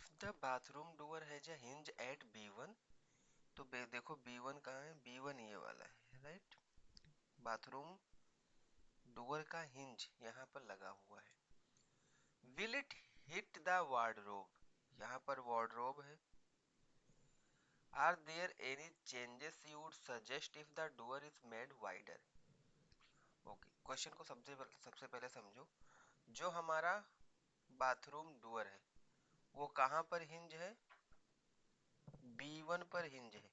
If the bathroom door has a hinge at B1, तो देखो B1 कहाँ है, B1 ये वाला है, राइट। बाथरूम डोर का हिंज यहाँ पर लगा हुआ है। Will it hit the wardrobe, यहाँ पर वार्डरोब है। Are there any changes you would suggest if the door is made wider. Okay, question को सबसे पहले समझो। जो हमारा बाथरूम डोर है वो कहाँ पर हिंज है, B1 पर हिंज है,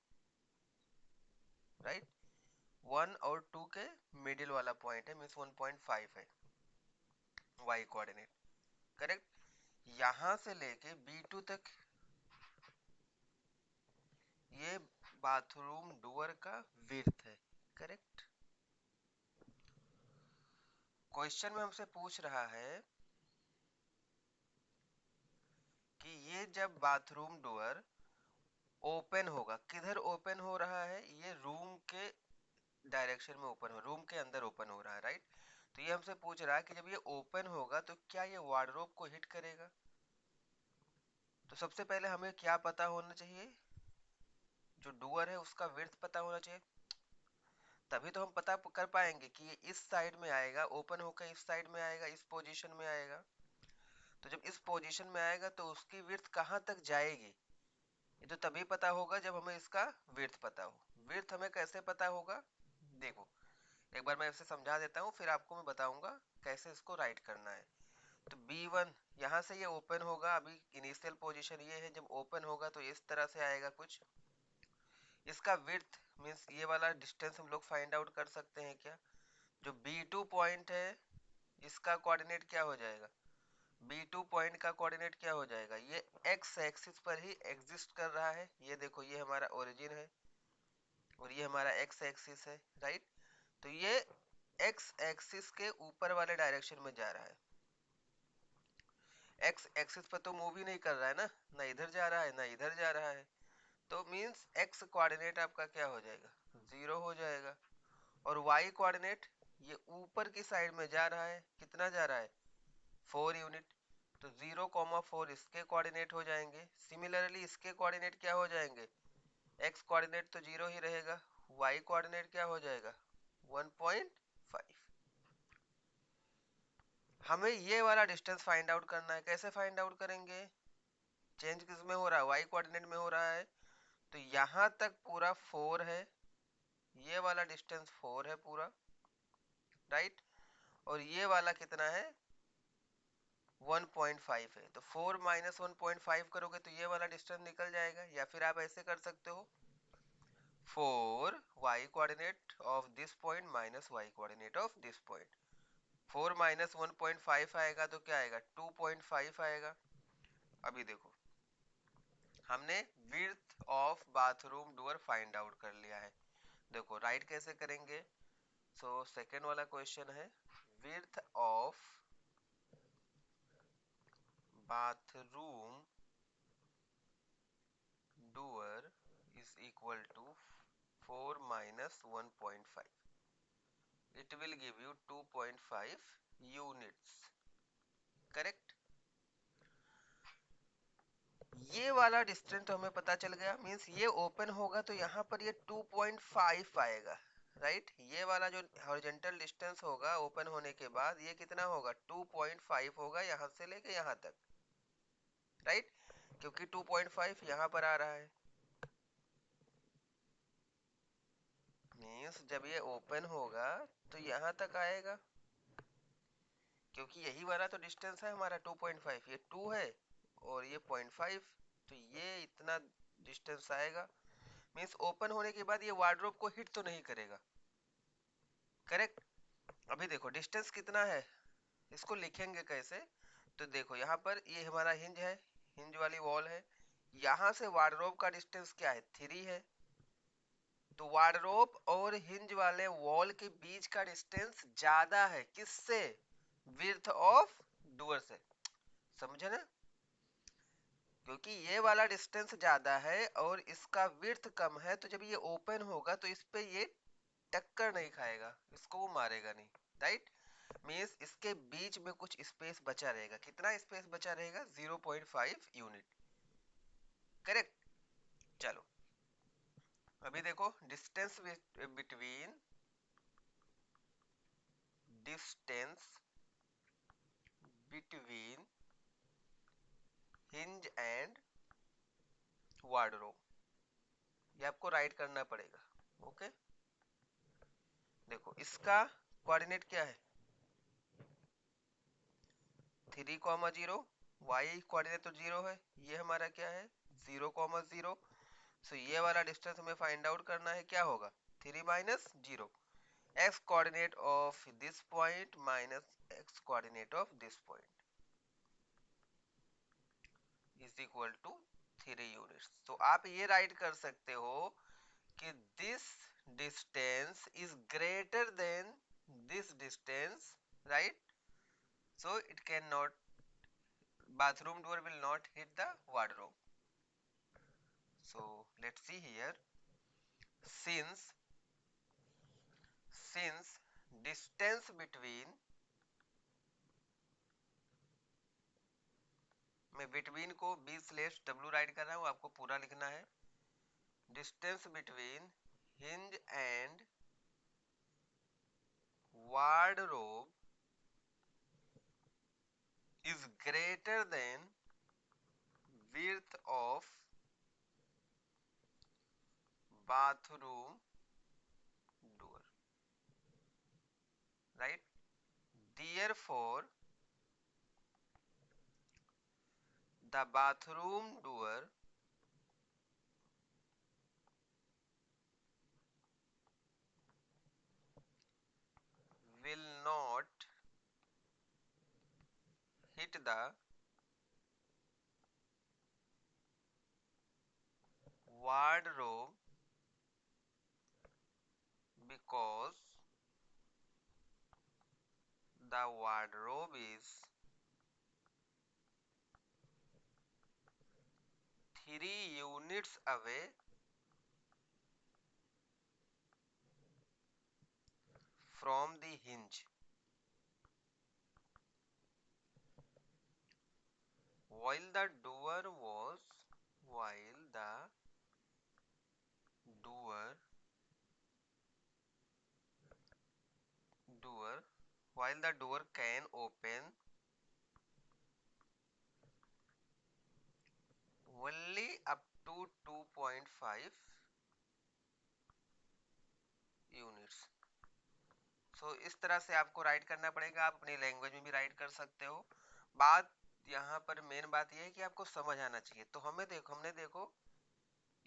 राइट। 1 और 2 के मिडिल वाला पॉइंट है, मीन्स 1.5 है वाई कोऑर्डिनेट, करेक्ट। यहां से लेके B2 तक ये बाथरूम डोर का विड्थ है, करेक्ट। क्वेश्चन में हमसे पूछ रहा है कि ये जब बाथरूम डोर ओपन होगा, किधर ओपन हो रहा है, ये रूम के डायरेक्शन में ओपन हो, रूम के अंदर ओपन हो रहा है, राइट। तो ये हमसे पूछ रहा है कि जब ये ओपन होगा तो क्या ये वार्डरोब को हिट करेगा। तो सबसे पहले हमें क्या पता होना चाहिए, जो डोर है उसका विड्थ पता होना चाहिए, तभी तो हम पता कर पाएंगे कि ये इस साइड में आएगा, ओपन होकर इस साइड में आएगा, इस पोजीशन में आएगा। तो जब इस पोजीशन में आएगा तो उसकी विड्थ कहाँ तक जाएगी, ये तो तभी पता होगा जब हमें इसका विड्थ पता हो। विड्थ हमें कैसे पता होगा, देखो एक बार मैं इसे समझा देता हूँ, फिर आपको मैं बताऊंगा कैसे इसको राइट करना है। तो B1 यहाँ से ये ओपन होगा, अभी इनिशियल पोजीशन ये है, जब ओपन होगा तो इस तरह से आएगा कुछ। इसका विड्थ मींस ये वाला डिस्टेंस हम लोग फाइंड आउट कर सकते हैं क्या। जो B2 पॉइंट है इसका कोऑर्डिनेट क्या हो जाएगा, B2 पॉइंट का कोऑर्डिनेट क्या हो जाएगा, ये एक्स एक्सिस पर ही एग्जिस्ट कर रहा है। ये देखो ये हमारा ओरिजिन है और ये हमारा एक्स एक्सिस है, राइट। तो ये एक्स एक्सिस के ऊपर वाले डायरेक्शन में जा रहा है। एक्स एक्सिस पर तो मूव ही नहीं कर रहा है ना, ना इधर जा रहा है ना इधर जा रहा है। तो मींस एक्स कोऑर्डिनेट आपका क्या हो जाएगा, 0 हो जाएगा। और वाई कोऑर्डिनेट ये ऊपर की साइड में जा रहा है, कितना जा रहा है, 4 यूनिट। तो 0,4 इसके कोऑर्डिनेट हो जाएंगे। सिमिलरली इसके कोऑर्डिनेट क्या हो जाएंगे, एक्स कोऑर्डिनेट तो 0 ही रहेगा, वाई कोऑर्डिनेट क्या हो जाएगा 1.5। हमें ये वाला डिस्टेंस फाइंड आउट करना है। कैसे फाइंड आउट करेंगे, चेंज किस में हो रहा है, वाई कोऑर्डिनेट में हो रहा है। तो यहां तक पूरा 4 है, ये वाला डिस्टेंस 4 है पूरा, राइट। और ये वाला कितना है 1.5 है। तो 4 माइनस 1.5 करोगे तो ये वाला डिस्टेंस निकल जाएगा। या फिर आप ऐसे कर सकते हो, 4 y coordinate of this point minus y coordinate of this point. 4 minus 1.5 आएगा तो क्या आएगा 2.5 आएगा। अभी देखो हमने width of bathroom door find out कर लिया है। देखो राइट कैसे करेंगे। सो सेकेंड वाला क्वेश्चन है, width of bathroom door is equal to 4 minus 1.5. It will give you 2.5 units, correct। ये वाला डिस्टेंस तो हमें पता चल गया, मींस ये ओपन होगा तो यहाँ पर ये 2.5 आएगा, राइट। ये वाला जो हॉरिजॉन्टल डिस्टेंस होगा ओपन होने के बाद ये कितना होगा 2.5 होगा, यहाँ से लेके यहाँ तक, राइट। क्योंकि 2.5 यहाँ पर आ रहा है, मीन्स जब ये ओपन होगा तो यहाँ तक आएगा, क्योंकि यही वाला तो डिस्टेंस है हमारा 2.5, ये 2 है और ये 0.5, तो ये इतना डिस्टेंस आएगा। मीन्स ओपन होने के बाद ये वार्डरोब को हिट तो नहीं करेगा, करेक्ट। अभी देखो डिस्टेंस कितना है, इसको लिखेंगे कैसे। तो देखो यहाँ पर ये हमारा हिंज है, हिंज वाली वॉल है, यहाँ से वार्डरोब का डिस्टेंस क्या है 3 है। तो वार्डरोब और हिंज वाले वॉल के बीच का डिस्टेंस ज्यादा है, किससे, विड्थ ऑफ डोर से, समझे ना। क्योंकि ये वाला डिस्टेंस ज्यादा है और इसका विड्थ कम है, तो जब ये ओपन होगा तो इस पे ये टक्कर नहीं खाएगा, इसको वो मारेगा नहीं, राइट। मींस इसके बीच में कुछ स्पेस बचा रहेगा, कितना स्पेस बचा रहेगा 0.5 यूनिट। करेक्ट। चलो अभी देखो, distance between distance between hinge and wardrobe, ये आपको राइट करना पड़ेगा। ओके, देखो इसका कोऑर्डिनेट क्या है, 3,0, वाई कोऑर्डिनेट तो 0 है, ये हमारा क्या है 0,0। सो ये वाला डिस्टेंस हमें फाइंड आउट करना है, क्या होगा 3 minus 0, x coordinate of this point minus x coordinate of this point is equal to 3 units. तो आप ये राइट कर सकते हो कि this distance is greater than this distance, right. So it cannot, bathroom door will not hit the wardrobe. So let's see here, since distance between, मैं between को b/w right कर रहा हूँ, आपको पूरा लिखना है, distance between hinge and wardrobe is greater than width of bathroom door, right. Therefore the bathroom door will not hit the wardrobe because the wardrobe is 3 units away from the hinge, while the door was while the door door while the door can open only up to 2.5 units। सो इस तरह से आपको right करना पड़ेगा, आप अपनी language में भी राइट कर सकते हो। बात यहाँ पर मेन बात यह है कि आपको समझ आना चाहिए। तो हमने देखो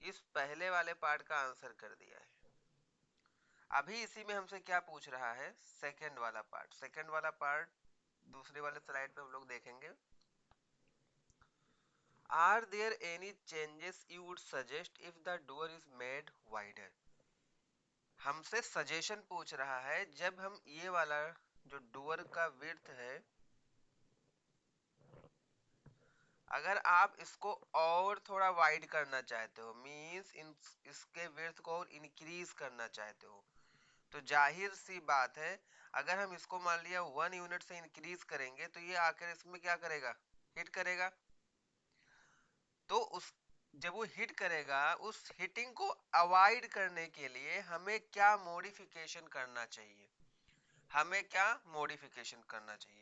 इस पहले वाले पार्ट का आंसर कर दिया है। अभी इसी में हमसे क्या पूछ रहा है, सेकंड वाला पार्ट। सेकंड वाला पार्ट दूसरे वाले स्लाइड पे हम लोग देखेंगे। Are there any changes you would suggest if the door is made wider. हमसे सजेशन पूछ रहा है, जब हम ये वाला जो डोर का विड्थ है, अगर आप इसको और थोड़ा वाइड करना चाहते हो, मींस इसके विड्थ को और इंक्रीज करना चाहते हो, तो जाहिर सी बात है अगर हम इसको मान लिया 1 यूनिट से इंक्रीज करेंगे तो ये आकर इसमें क्या करेगा, हिट करेगा। तो उस जब वो हिट करेगा, उस हिटिंग को अवॉइड करने के लिए हमें क्या मॉडिफिकेशन करना चाहिए, हमें क्या मॉडिफिकेशन करना चाहिए।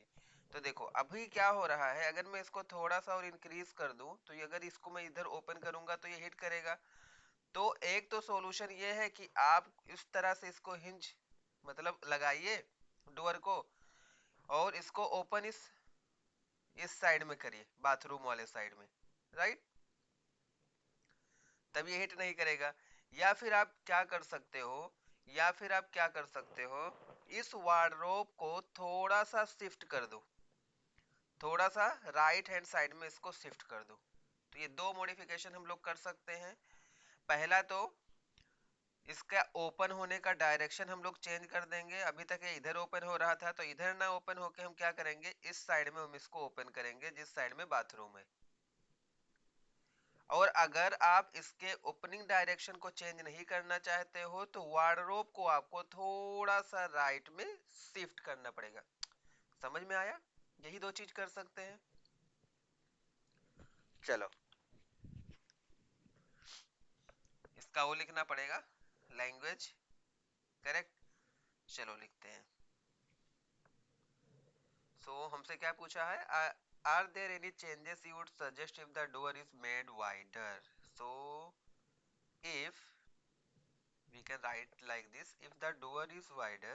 तो देखो अभी क्या हो रहा है, अगर मैं इसको थोड़ा सा और इंक्रीज कर दूं तो ये, अगर इसको मैं इधर ओपन करूंगा तो ये हिट करेगा। तो एक तो सॉल्यूशन ये है कि आप इस तरह से इसको हिंज मतलब लगाइए डोर को, और इसको ओपन इस साइड में करिए, बाथरूम वाले साइड में, राइट। तब ये हिट नहीं करेगा। या फिर आप क्या कर सकते हो, या फिर आप क्या कर सकते हो, इस वार्डरोब को थोड़ा सा शिफ्ट कर दो, थोड़ा सा राइट हैंड साइड में इसको शिफ्ट कर दो। तो ये दो मॉडिफिकेशन हम लोग कर सकते हैं। पहला तो इसका ओपन होने का डायरेक्शन हम लोग चेंज कर देंगे। अभी तक ये इधर ओपन हो रहा था, तो इधर ना ओपन होके हम क्या करेंगे, इस साइड में हम इसको ओपन करेंगे जिस साइड में बाथरूम है। और अगर आप इसके ओपनिंग डायरेक्शन को चेंज नहीं करना चाहते हो तो वार्डरोब को आपको थोड़ा सा राइट में शिफ्ट करना पड़ेगा। समझ में आया, यही दो चीज कर सकते हैं। चलो इसका वो लिखना पड़ेगा, लैंग्वेज, करेक्ट। चलो लिखते हैं। हमसे क्या पूछा है, are there any changes you would suggest if the door is made wider. So if we can write like this, if the door is wider,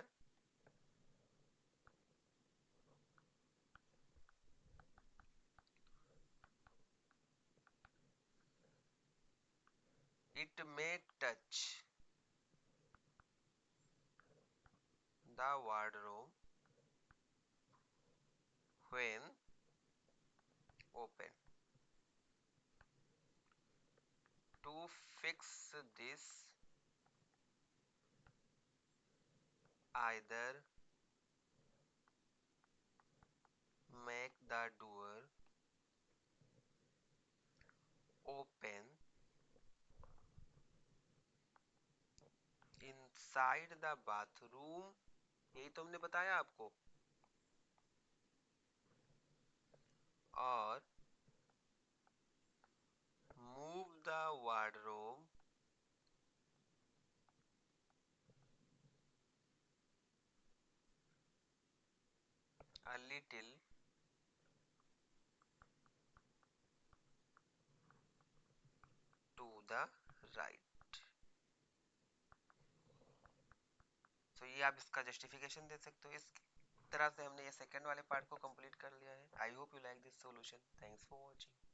it may touch the wardrobe when open. To fix this, either make the door open inside the bathroom, यही तो हमने बताया आपको, और move the wardrobe a little to the right. ये आप इसका justification दे सकते हो। इस तरह से हमने ये सेकंड वाले पार्ट को कंप्लीट कर लिया है। I hope you like this solution. Thanks for watching.